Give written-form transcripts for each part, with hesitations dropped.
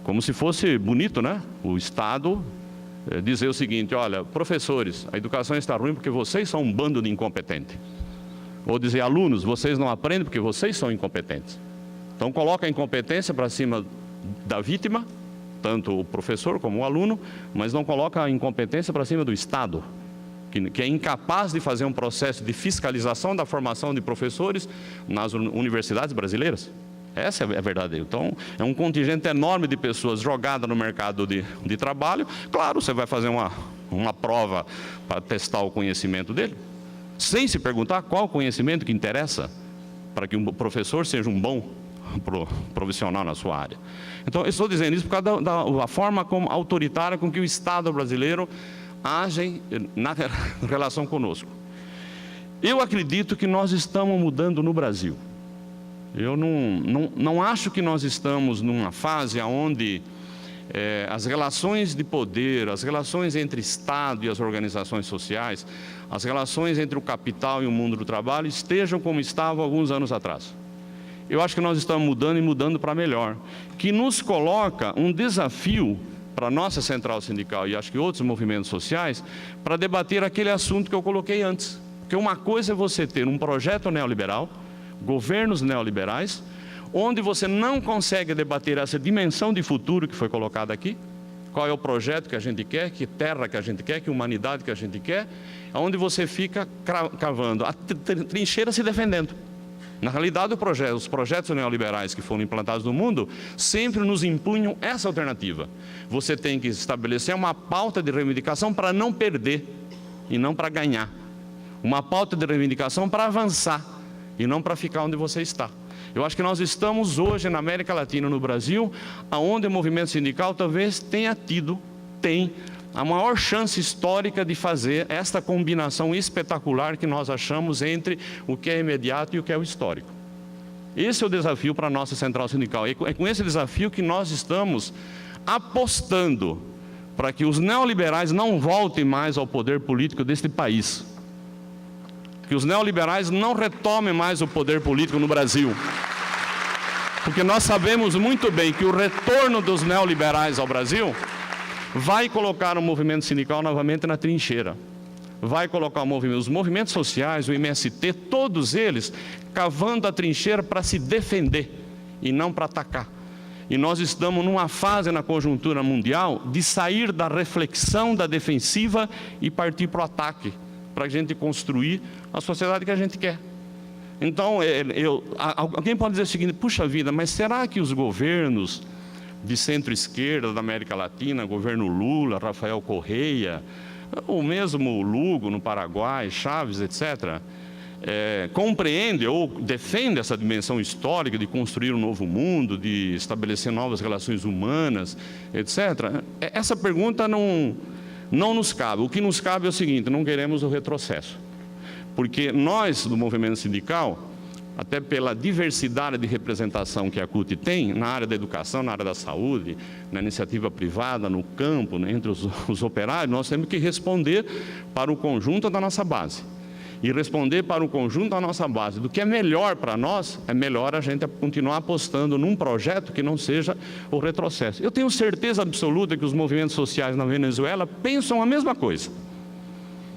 Como se fosse bonito, né? O Estado dizer o seguinte: olha, professores, a educação está ruim porque vocês são um bando de incompetentes. Ou dizer, alunos, vocês não aprendem porque vocês são incompetentes. Então coloca a incompetência para cima da vítima, tanto o professor como o aluno, mas não coloca a incompetência para cima do Estado, que é incapaz de fazer um processo de fiscalização da formação de professores nas universidades brasileiras. Essa é a verdade. Então, é um contingente enorme de pessoas jogadas no mercado de trabalho. Claro, você vai fazer uma prova para testar o conhecimento dele, sem se perguntar qual o conhecimento que interessa para que um professor seja um bom profissional na sua área. Então, eu estou dizendo isso por causa da forma autoritária com que o Estado brasileiro age na relação conosco. Eu acredito que nós estamos mudando no Brasil. Eu não acho que nós estamos numa fase onde as relações de poder, as relações entre Estado e as organizações sociais, as relações entre o capital e o mundo do trabalho estejam como estavam alguns anos atrás. Eu acho que nós estamos mudando e mudando para melhor, que nos coloca um desafio para a nossa central sindical e acho que outros movimentos sociais, para debater aquele assunto que eu coloquei antes. Porque uma coisa é você ter um projeto neoliberal, governos neoliberais, onde você não consegue debater essa dimensão de futuro que foi colocada aqui, qual é o projeto que a gente quer, que terra que a gente quer, que humanidade que a gente quer, onde você fica cavando a trincheira se defendendo. Na realidade, os projetos neoliberais que foram implantados no mundo sempre nos impunham essa alternativa. Você tem que estabelecer uma pauta de reivindicação para não perder e não para ganhar. Uma pauta de reivindicação para avançar e não para ficar onde você está. Eu acho que nós estamos hoje na América Latina, no Brasil, onde o movimento sindical talvez tem a maior chance histórica de fazer esta combinação espetacular que nós achamos entre o que é imediato e o que é o histórico. Esse é o desafio para a nossa central sindical. É com esse desafio que nós estamos apostando para que os neoliberais não voltem mais ao poder político deste país. Que os neoliberais não retomem mais o poder político no Brasil. Porque nós sabemos muito bem que o retorno dos neoliberais ao Brasil vai colocar o movimento sindical novamente na trincheira. Vai colocar os movimentos sociais, o MST, todos eles cavando a trincheira para se defender e não para atacar. E nós estamos numa fase na conjuntura mundial de sair da reflexão da defensiva e partir para o ataque, para a gente construir a sociedade que a gente quer. Então, alguém pode dizer o seguinte: puxa vida, mas será que os governos de centro-esquerda da América Latina, governo Lula, Rafael Correia, ou mesmo Lugo no Paraguai, Chaves, etc., compreende ou defende essa dimensão histórica de construir um novo mundo, de estabelecer novas relações humanas, etc.? Essa pergunta não nos cabe. O que nos cabe é o seguinte: não queremos o retrocesso. Porque nós, do movimento sindical, até pela diversidade de representação que a CUT tem, na área da educação, na área da saúde, na iniciativa privada, no campo, né, entre os operários, nós temos que responder para o conjunto da nossa base. E responder para o conjunto da nossa base do que é melhor para nós, é melhor a gente continuar apostando num projeto que não seja o retrocesso. Eu tenho certeza absoluta que os movimentos sociais na Venezuela pensam a mesma coisa.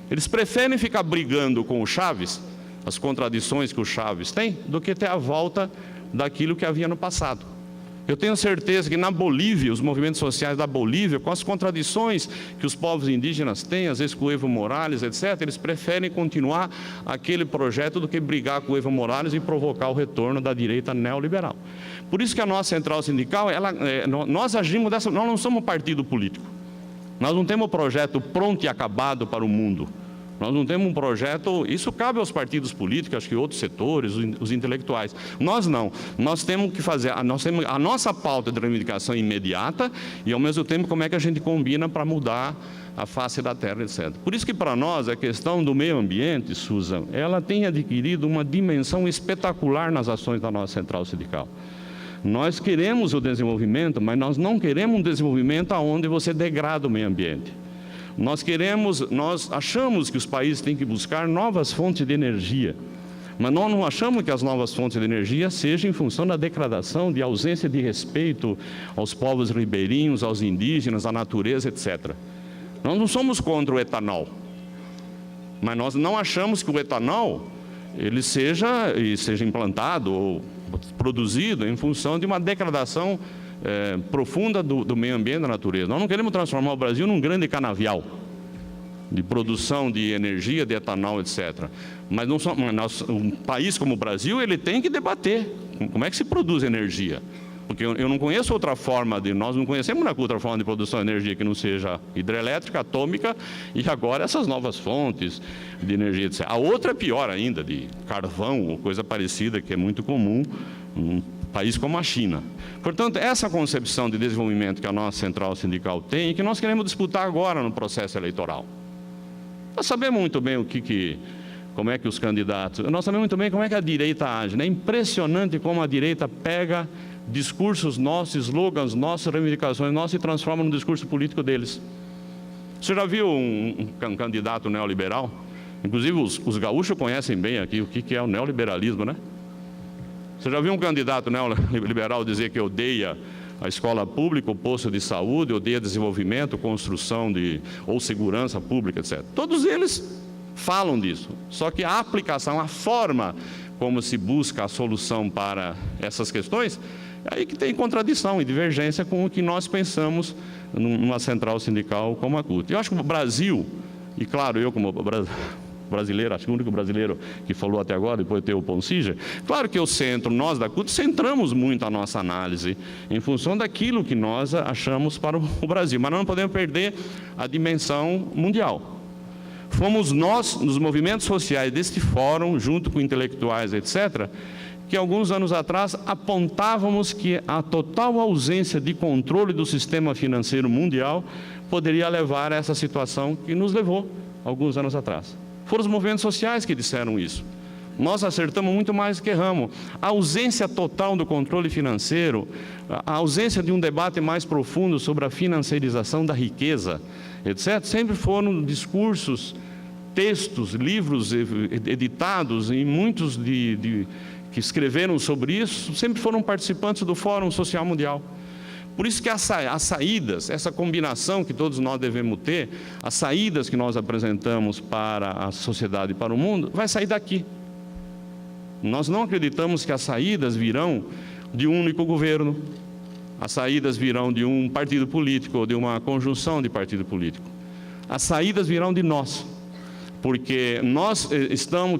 Eles preferem ficar brigando com o Chaves, as contradições que o Chaves tem, do que ter a volta daquilo que havia no passado. Eu tenho certeza que na Bolívia, os movimentos sociais da Bolívia, com as contradições que os povos indígenas têm, às vezes com o Evo Morales, etc., eles preferem continuar aquele projeto do que brigar com o Evo Morales e provocar o retorno da direita neoliberal. Por isso que a nossa central sindical, nós agimos nós não somos um partido político. Nós não temos um projeto pronto e acabado para o mundo. Nós não temos um projeto, isso cabe aos partidos políticos, acho que outros setores, os intelectuais. Nós não. Nós temos que fazer, nós temos a nossa pauta de reivindicação imediata e, ao mesmo tempo, como é que a gente combina para mudar a face da terra, etc. Por isso que, para nós, a questão do meio ambiente, Susan, ela tem adquirido uma dimensão espetacular nas ações da nossa central sindical. Nós queremos o desenvolvimento, mas nós não queremos um desenvolvimento onde você degrada o meio ambiente. Nós achamos que os países têm que buscar novas fontes de energia, Mas nós não achamos que as novas fontes de energia sejam em função da degradação, de ausência de respeito aos povos ribeirinhos, aos indígenas, à natureza, etc. Nós não somos contra o etanol, mas nós não achamos que o etanol ele seja implantado ou produzido em função de uma degradação profunda do meio ambiente e da natureza. Nós não queremos transformar o Brasil num grande canavial de produção de energia, de etanol, etc. Mas um país como o Brasil, ele tem que debater como é que se produz energia. Porque eu não conheço outra forma nós não conhecemos outra forma de produção de energia que não seja hidrelétrica, atômica e agora essas novas fontes de energia, etc. A outra é pior ainda, de carvão ou coisa parecida, que é muito comum num país como a China. Portanto, essa concepção de desenvolvimento que a nossa central sindical tem e que nós queremos disputar agora no processo eleitoral. Nós sabemos muito bem como é que os candidatos... Nós sabemos muito bem como é que a direita age. É impressionante como a direita pega discursos nossos, slogans nossos, reivindicações nossas e transforma no discurso político deles. Você já viu um candidato neoliberal? Inclusive os gaúchos conhecem bem aqui o que é o neoliberalismo, né? Você já viu um candidato neoliberal dizer que odeia a escola pública, o posto de saúde, odeia desenvolvimento, construção ou segurança pública, etc. Todos eles falam disso, só que a aplicação, a forma como se busca a solução para essas questões, é aí que tem contradição e divergência com o que nós pensamos numa central sindical como a CUT. Eu acho que o Brasil, e claro, eu como brasileiro, acho que o único brasileiro que falou até agora, depois de ter o Ponciger, claro que nós da CUT, centramos muito a nossa análise em função daquilo que nós achamos para o Brasil, mas nós não podemos perder a dimensão mundial. Fomos nós, nos movimentos sociais deste fórum, junto com intelectuais, etc., que alguns anos atrás apontávamos que a total ausência de controle do sistema financeiro mundial poderia levar a essa situação que nos levou alguns anos atrás. Foram os movimentos sociais que disseram isso. Nós acertamos muito mais do que erramos. A ausência total do controle financeiro, a ausência de um debate mais profundo sobre a financiarização da riqueza, etc., sempre foram discursos, textos, livros editados, e muitos que escreveram sobre isso, sempre foram participantes do Fórum Social Mundial. Por isso que as saídas, essa combinação que todos nós devemos ter, as saídas que nós apresentamos para a sociedade e para o mundo, vai sair daqui. Nós não acreditamos que as saídas virão de um único governo, as saídas virão de um partido político ou de uma conjunção de partido político. As saídas virão de nós, porque nós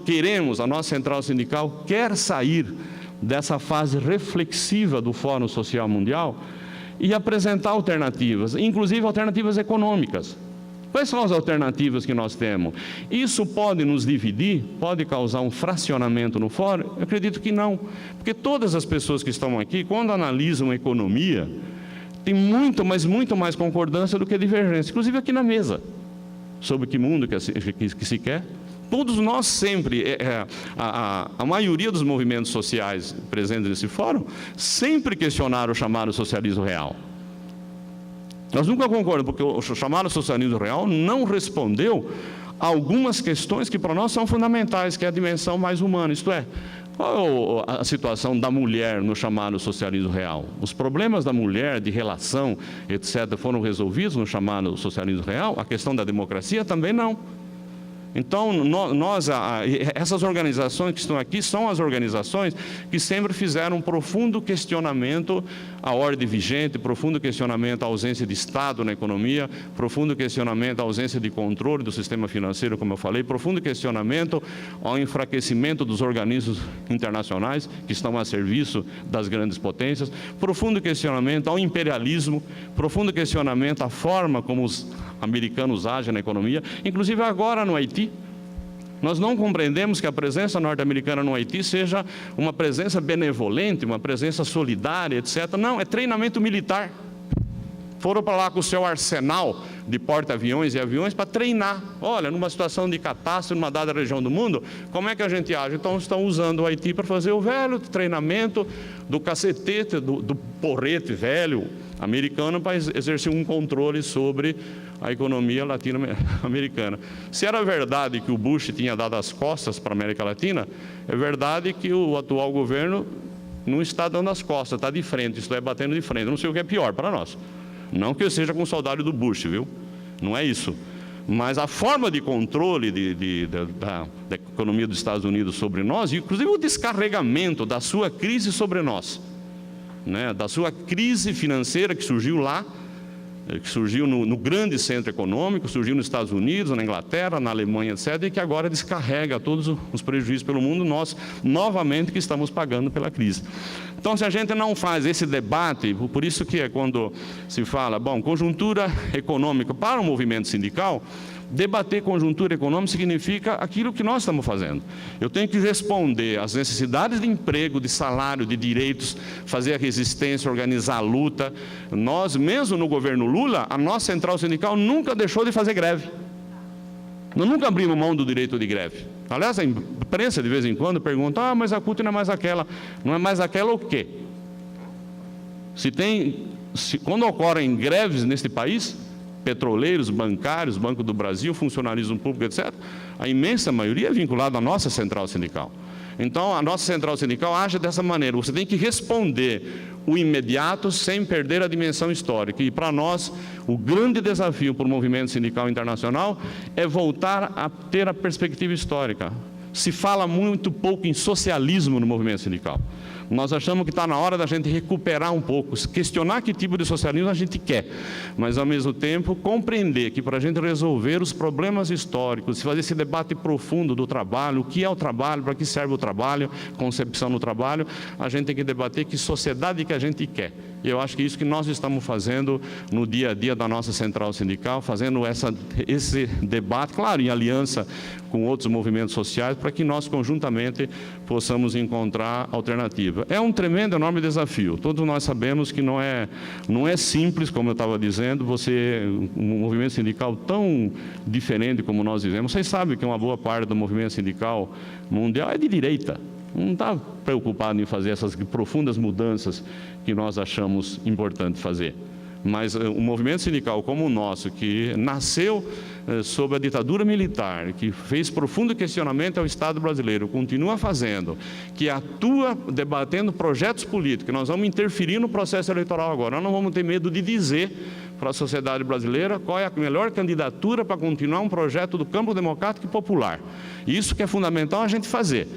queremos, a nossa central sindical quer sair dessa fase reflexiva do Fórum Social Mundial e apresentar alternativas, inclusive alternativas econômicas. Quais são as alternativas que nós temos? Isso pode nos dividir? Pode causar um fracionamento no fórum? Eu acredito que não, porque todas as pessoas que estão aqui, quando analisam a economia, tem muito mais concordância do que divergência, inclusive aqui na mesa, sobre que mundo que se quer. Todos nós sempre, a maioria dos movimentos sociais presentes nesse fórum, sempre questionaram o chamado socialismo real. Nós nunca concordamos, porque o chamado socialismo real não respondeu a algumas questões que para nós são fundamentais, que é a dimensão mais humana, isto é, qual é a situação da mulher no chamado socialismo real? Os problemas da mulher, de relação, etc., foram resolvidos no chamado socialismo real? A questão da democracia também não. Então, essas organizações que estão aqui são as organizações que sempre fizeram um profundo questionamento à ordem vigente, profundo questionamento à ausência de Estado na economia, profundo questionamento à ausência de controle do sistema financeiro, como eu falei, profundo questionamento ao enfraquecimento dos organismos internacionais que estão a serviço das grandes potências, profundo questionamento ao imperialismo, profundo questionamento à forma como os americanos agem na economia, inclusive agora no Haiti. Nós não compreendemos que a presença norte-americana no Haiti seja uma presença benevolente, uma presença solidária, etc. Não, é treinamento militar. Foram para lá com o seu arsenal, de porta-aviões e aviões para treinar. Olha, numa situação de catástrofe, numa dada região do mundo, como é que a gente age? Então, estão usando o Haiti para fazer o velho treinamento do cacetete, do porrete velho americano, para exercer um controle sobre a economia latino-americana. Se era verdade que o Bush tinha dado as costas para a América Latina, é verdade que o atual governo não está dando as costas, está de frente, isto é, batendo de frente. Não sei o que é pior para nós. Não que eu seja com saudade do Bush, viu? Não é isso. Mas a forma de controle da economia dos Estados Unidos sobre nós, inclusive o descarregamento da sua crise sobre nós, né? Da sua crise financeira que surgiu lá, que surgiu no grande centro econômico, surgiu nos Estados Unidos, na Inglaterra, na Alemanha, etc., e que agora descarrega todos os prejuízos pelo mundo, nós, novamente, que estamos pagando pela crise. Então, se a gente não faz esse debate, por isso que é quando se fala, bom, conjuntura econômica para o movimento sindical, debater conjuntura econômica significa aquilo que nós estamos fazendo. Eu tenho que responder às necessidades de emprego, de salário, de direitos, fazer a resistência, organizar a luta. Nós, mesmo no governo Lula, a nossa central sindical nunca deixou de fazer greve. Nós nunca abrimos mão do direito de greve. Aliás, a imprensa, de vez em quando, pergunta, mas a CUT não é mais aquela. Não é mais aquela o quê? Quando ocorrem greves neste país, petroleiros, bancários, Banco do Brasil, funcionalismo público, etc., a imensa maioria é vinculada à nossa central sindical. Então, a nossa central sindical age dessa maneira. Você tem que responder o imediato sem perder a dimensão histórica. E, para nós, o grande desafio para o movimento sindical internacional é voltar a ter a perspectiva histórica. Se fala muito pouco em socialismo no movimento sindical. Nós achamos que está na hora da gente recuperar um pouco, questionar que tipo de socialismo a gente quer, mas, ao mesmo tempo, compreender que para a gente resolver os problemas históricos, fazer esse debate profundo do trabalho, o que é o trabalho, para que serve o trabalho, concepção do trabalho, a gente tem que debater que sociedade que a gente quer. E eu acho que é isso que nós estamos fazendo no dia a dia da nossa central sindical, fazendo esse debate, claro, em aliança com outros movimentos sociais, para que nós conjuntamente possamos encontrar alternativa. É um tremendo, enorme desafio. Todos nós sabemos que não é simples, como eu estava dizendo, um movimento sindical tão diferente como nós vivemos. Vocês sabem que uma boa parte do movimento sindical mundial é de direita. Não está preocupado em fazer essas profundas mudanças que nós achamos importante fazer. Mas um movimento sindical como o nosso, que nasceu sob a ditadura militar, que fez profundo questionamento ao Estado brasileiro, continua fazendo, que atua debatendo projetos políticos, que nós vamos interferir no processo eleitoral agora. Nós não vamos ter medo de dizer para a sociedade brasileira qual é a melhor candidatura para continuar um projeto do campo democrático e popular. Isso que é fundamental a gente fazer.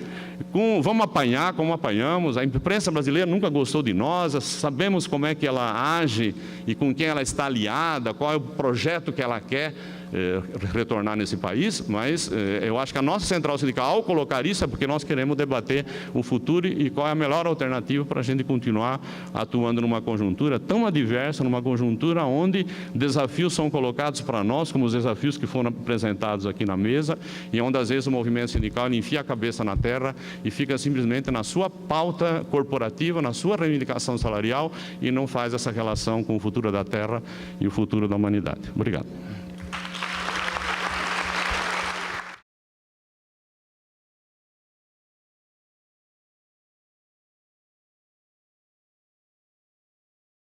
Vamos apanhar como apanhamos, a imprensa brasileira nunca gostou de nós, sabemos como é que ela age e com quem ela está aliada, qual é o projeto que ela quer retornar nesse país, mas eu acho que a nossa central sindical, ao colocar isso, é porque nós queremos debater o futuro e qual é a melhor alternativa para a gente continuar atuando numa conjuntura tão adversa, numa conjuntura onde desafios são colocados para nós, como os desafios que foram apresentados aqui na mesa, e onde às vezes o movimento sindical enfia a cabeça na terra e fica simplesmente na sua pauta corporativa, na sua reivindicação salarial, e não faz essa relação com o futuro da terra e o futuro da humanidade. Obrigado.